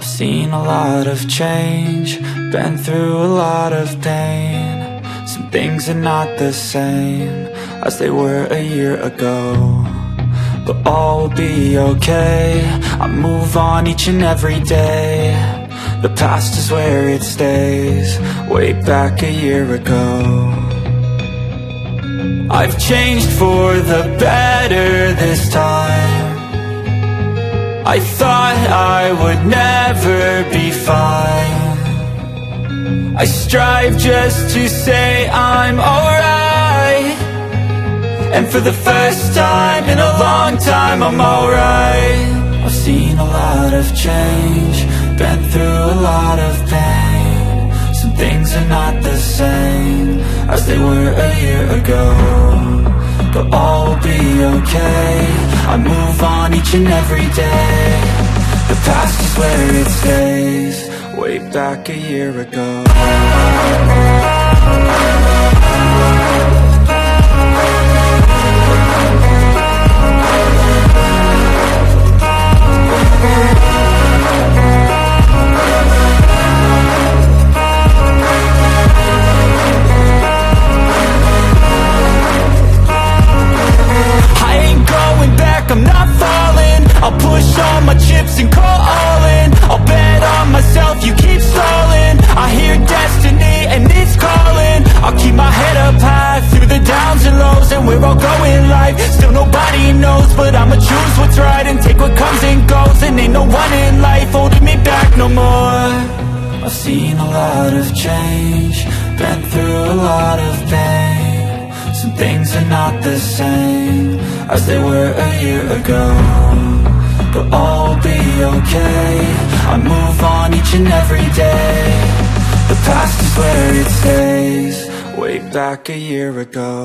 I've seen a lot of change, been through a lot of pain. Some things are not the same as they were a year ago, but all will be okay. I move on each and every day. The past is where it stays, way back a year ago. I've changed for the better this time. I thought I would never be fine. I strive just to say I'm alright, and for the first time in a long time I'm alright. I've seen a lot of change, been through a lot of pain. Some things are not the same as they were a year ago, but all will be okay. I move on each and every day. The past is where it stays, way back a year ago. I'm not falling, I'll push all my chips and call all in. I'll bet on myself, you keep stalling. I hear destiny and it's calling. I'll keep my head up high through the downs and lows, and we're all going life. Still nobody knows, but I'ma choose what's right and take what comes and goes. And ain't no one in life holding me back no more. I've seen a lot of change, been through a lot of pain. Some things are not the same as they were a year ago, but all will be okay. I move on each and every day. The past is where it stays, way back a year ago.